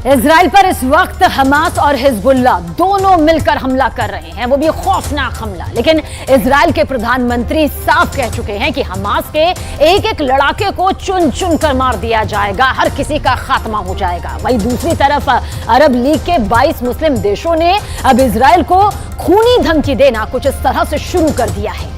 Israel पर इस वक्त हमास और हिजबुल्लाह दोनों मिलकर हमला कर रहे हैं, वो भी खौफनाक हमला। लेकिन इजराइल के प्रधानमंत्री साफ कह चुके हैं कि हमास के एक एक लड़ाके को चुन चुन कर मार दिया जाएगा, हर किसी का खात्मा हो जाएगा। वहीं दूसरी तरफ अरब लीग के 22 मुस्लिम देशों ने अब इजराइल को खूनी धमकी देना कुछ इस तरह से शुरू कर दिया है।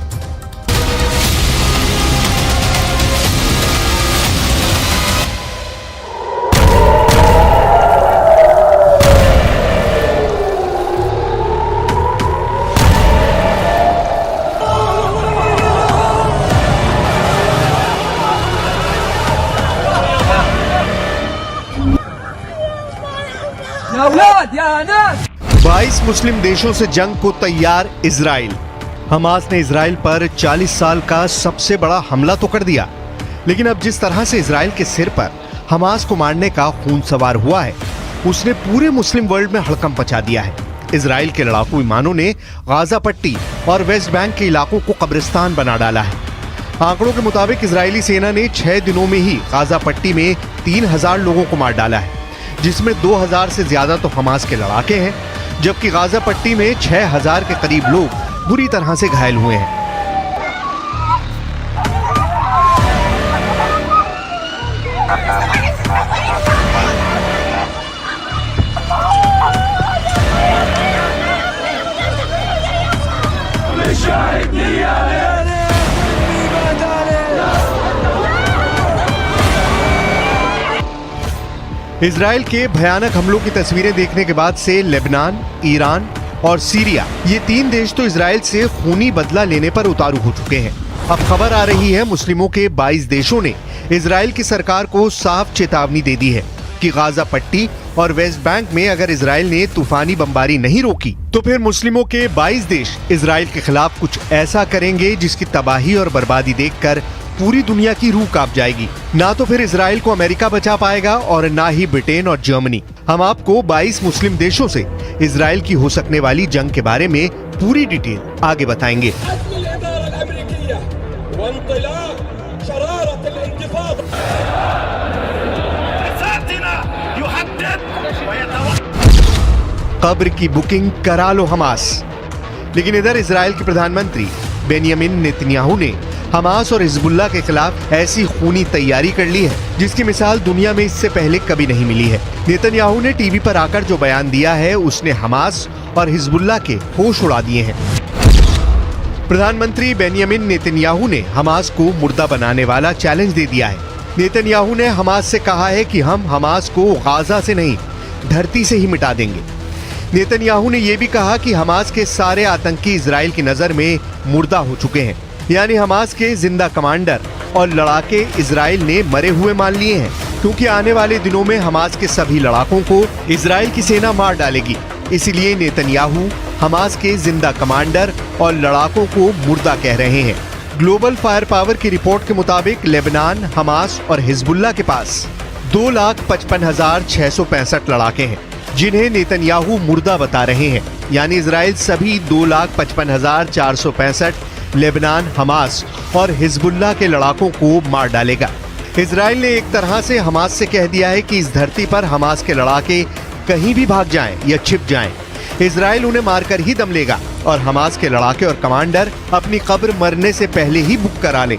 या 22 मुस्लिम देशों से जंग को तैयार इजराइल। हमास ने इजराइल पर 40 साल का सबसे बड़ा हमला तो कर दिया, लेकिन अब जिस तरह से इजराइल के सिर पर हमास को मारने का खून सवार हुआ है, उसने पूरे मुस्लिम वर्ल्ड में हड़कंप मचा दिया है। इजराइल के लड़ाकू विमानों ने गाजा पट्टी और वेस्ट बैंक के इलाकों को कब्रिस्तान बना डाला है। आंकड़ों के मुताबिक इजरायली सेना ने 6 दिनों में ही गाजा पट्टी में 3000 लोगों को मार डाला है, जिसमें 2000 से ज्यादा तो हमास के लड़ाके हैं, जबकि गाजा पट्टी में 6000 के करीब लोग बुरी तरह से घायल हुए हैं। इजराइल के भयानक हमलों की तस्वीरें देखने के बाद से लेबनान, ईरान और सीरिया, ये 3 देश तो इजराइल से खूनी बदला लेने पर उतारू हो चुके हैं। अब खबर आ रही है मुस्लिमों के 22 देशों ने इजराइल की सरकार को साफ चेतावनी दे दी है कि गाजा पट्टी और वेस्ट बैंक में अगर इजराइल ने तूफानी बमबारी नहीं रोकी तो फिर मुस्लिमों के 22 देश इजराइल के खिलाफ कुछ ऐसा करेंगे जिसकी तबाही और बर्बादी देखकर पूरी दुनिया की रूह कांप जाएगी। ना तो फिर इजराइल को अमेरिका बचा पाएगा और ना ही ब्रिटेन और जर्मनी। हम आपको 22 मुस्लिम देशों से इजराइल की हो सकने वाली जंग के बारे में पूरी डिटेल आगे बताएंगे। कब्र की बुकिंग करा लो हमास। लेकिन इधर इजराइल के प्रधानमंत्री बेंयामिन नेतन्याहू ने हमास और हिजबुल्लाह के खिलाफ ऐसी खूनी तैयारी कर ली है जिसकी मिसाल दुनिया में इससे पहले कभी नहीं मिली है। नेतन्याहू ने टीवी पर आकर जो बयान दिया है, उसने हमास और हिजबुल्लाह के होश उड़ा दिए हैं। प्रधानमंत्री बेंयामिन नेतन्याहू ने हमास को मुर्दा बनाने वाला चैलेंज दे दिया है। नेतन्याहू ने हमास से कहा है कि हम हमास को गाजा से नहीं, धरती से ही मिटा देंगे। नेतन्याहू ने यह भी कहा कि हमास के सारे आतंकी इजराइल की नजर में मुर्दा हो चुके हैं, यानी हमास के जिंदा कमांडर और लड़ाके इजराइल ने मरे हुए मान लिए हैं, क्योंकि आने वाले दिनों में हमास के सभी लड़ाकों को इजराइल की सेना मार डालेगी। इसीलिए नेतन्याहू हमास के जिंदा कमांडर और लड़ाकों को मुर्दा कह रहे हैं। ग्लोबल फायर पावर की रिपोर्ट के मुताबिक लेबनान, हमास और हिजबुल्लाह के पास 2,55,665 लड़ाके हैं, जिन्हें नेतन्याहू मुर्दा बता रहे हैं। यानी इजराइल सभी 2,55,465 लेबनान, हमास और हिजबुल्लाह के लड़ाकों को मार डालेगा। इजराइल ने एक तरह से हमास से कह दिया है कि इस धरती पर हमास के लड़ाके कहीं भी भाग जाएं या छिप जाएं, इजराइल उन्हें मारकर ही दम लेगा और हमास के लड़ाके और कमांडर अपनी कब्र मरने से पहले ही बुक करा लें।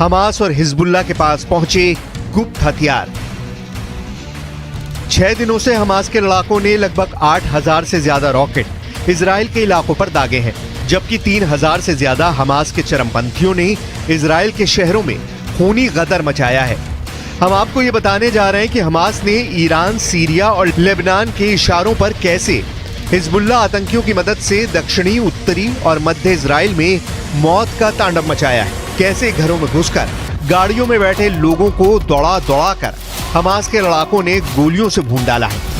हमास और हिजबुल्लाह के पास पहुंचे गुप्त हथियार। 6 दिनों से हमास के लड़ाकों ने लगभग 8000 से ज्यादा रॉकेट इजराइल के इलाकों पर दागे हैं, जबकि 3000 से ज्यादा हमास के चरमपंथियों ने इजराइल के शहरों में खूनी गदर मचाया है। हम आपको ये बताने जा रहे हैं कि हमास ने ईरान, सीरिया और लेबनान के इशारों पर कैसे हिजबुल्लाह आतंकियों की मदद से दक्षिणी, उत्तरी और मध्य इजराइल में मौत का तांडव मचाया है। कैसे घरों में घुसकर गाड़ियों में बैठे लोगों को दौड़ा दौड़ा कर हमास के लड़ाकों ने गोलियों से भून डाला है।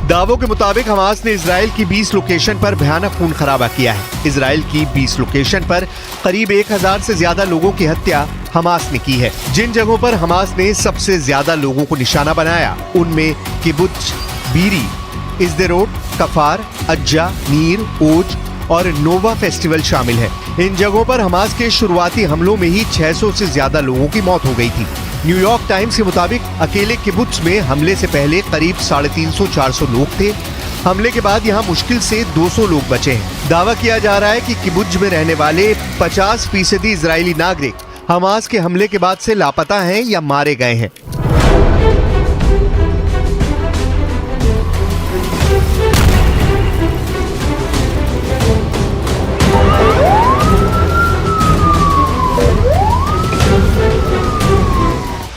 दावों के मुताबिक हमास ने इजराइल की 20 लोकेशन पर भयानक खून खराबा किया है। इजराइल की 20 लोकेशन पर करीब 1000 से ज्यादा लोगों की हत्या हमास ने की है। जिन जगहों पर हमास ने सबसे ज्यादा लोगों को निशाना बनाया उनमें किबुत्ज, बीरी, इस्देरोट, कफार, अज्जा, नीर, ओज और नोवा फेस्टिवल शामिल है। इन जगहों पर हमास के शुरुआती हमलों में ही 600 से ज्यादा लोगों की मौत हो गई थी। न्यूयॉर्क टाइम्स के मुताबिक अकेले किबुत्ज में हमले से पहले करीब 350-400 लोग थे। हमले के बाद यहां मुश्किल से 200 लोग बचे हैं। दावा किया जा रहा है कि किबुत्ज में रहने वाले 50% इजरायली नागरिक हमास के हमले के बाद से लापता हैं या मारे गए हैं।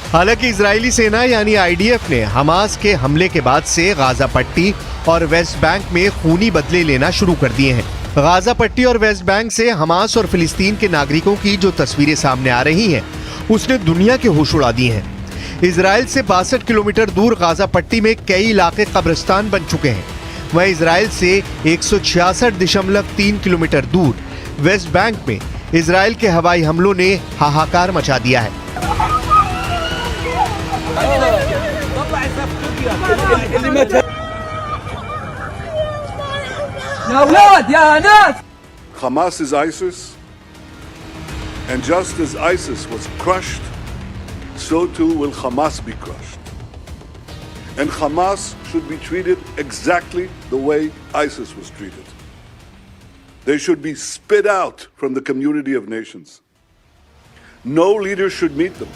हालांकि इजरायली सेना यानी आईडीएफ ने हमास के हमले के बाद से गाजा पट्टी और वेस्ट बैंक में खूनी बदले लेना शुरू कर दिए हैं। गाजा पट्टी और वेस्ट बैंक से हमास और फिलिस्तीन के नागरिकों की जो तस्वीरें सामने आ रही हैं, उसने दुनिया के होश उड़ा दिए हैं। इजराइल से 62 किलोमीटर दूर गाजा पट्टी में कई इलाके कब्रिस्तान बन चुके हैं। वहीं इजराइल से 166.3 किलोमीटर दूर वेस्ट बैंक में इजराइल के हवाई हमलों ने हाहाकार मचा दिया है। Hamas is ISIS, and just as ISIS was crushed, so too will Hamas be crushed. And Hamas should be treated exactly the way ISIS was treated. They should be spit out from the community of nations. No leader should meet them.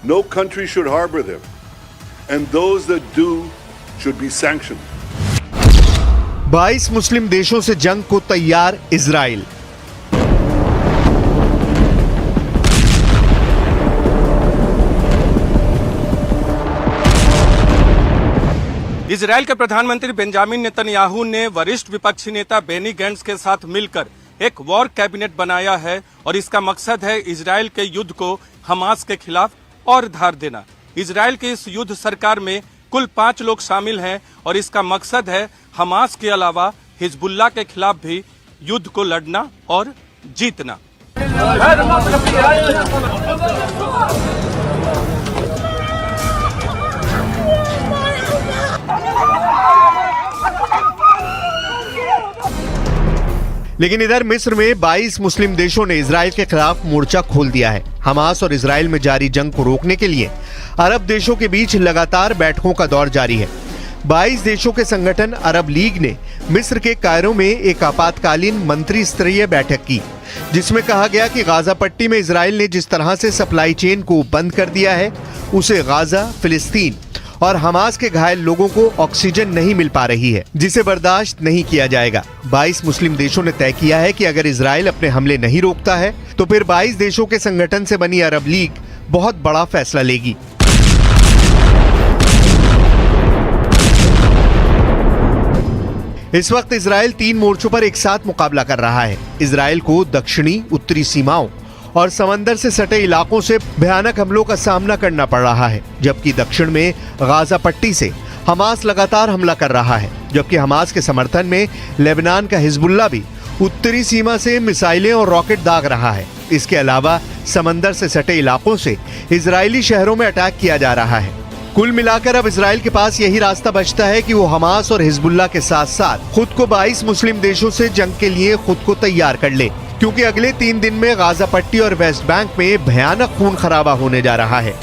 No country should harbor them. And those that do should be sanctioned. 22 मुस्लिम देशों से जंग को तैयार Israel. Israel के प्रधानमंत्री Benjamin Netanyahu ने वरिष्ठ विपक्षी नेता बेनी गैंट्स के साथ मिलकर एक वॉर कैबिनेट बनाया है और इसका मकसद है इजराइल के युद्ध को हमास के खिलाफ और धार देना। इजराइल के इस युद्ध सरकार में कुल 5 लोग शामिल हैं और इसका मकसद है हमास के अलावा हिजबुल्लाह के खिलाफ भी युद्ध को लड़ना और जीतना। लेकिन इधर मिस्र में 22 मुस्लिम देशों ने इजराइल के खिलाफ मोर्चा खोल दिया है। हमास और इजराइल में जारी जंग को रोकने के लिए अरब देशों के बीच लगातार बैठकों का दौर जारी है। 22 देशों के संगठन अरब लीग ने मिस्र के कायरो में एक आपातकालीन मंत्री स्तरीय बैठक की, जिसमें कहा गया कि गाजा पट्टी में इजराइल ने जिस तरह से सप्लाई चेन को बंद कर दिया है, उसे गाजा, फिलिस्तीन और हमास के घायल लोगों को ऑक्सीजन नहीं मिल पा रही है, जिसे बर्दाश्त नहीं किया जाएगा। 22 मुस्लिम देशों ने तय किया है कि अगर इजराइल अपने हमले नहीं रोकता है तो फिर 22 देशों के संगठन से बनी अरब लीग बहुत बड़ा फैसला लेगी। इस वक्त इजराइल 3 मोर्चों पर एक साथ मुकाबला कर रहा है। इजराइल को दक्षिणी, उत्तरी सीमाओं और समंदर से सटे इलाकों से भयानक हमलों का सामना करना पड़ रहा है, जबकि दक्षिण में गाजा पट्टी से हमास लगातार हमला कर रहा है, जबकि हमास के समर्थन में लेबनान का हिजबुल्लाह भी उत्तरी सीमा से मिसाइलें और रॉकेट दाग रहा है। इसके अलावा समंदर से सटे इलाकों से इजरायली शहरों में अटैक किया जा रहा है। कुल मिलाकर अब इजराइल के पास यही रास्ता बचता है कि वो हमास और हिजबुल्लाह के साथ साथ खुद को 22 मुस्लिम देशों से जंग के लिए खुद को तैयार कर ले, क्योंकि अगले 3 दिन में गाजा पट्टी और वेस्ट बैंक में भयानक खून खराबा होने जा रहा है।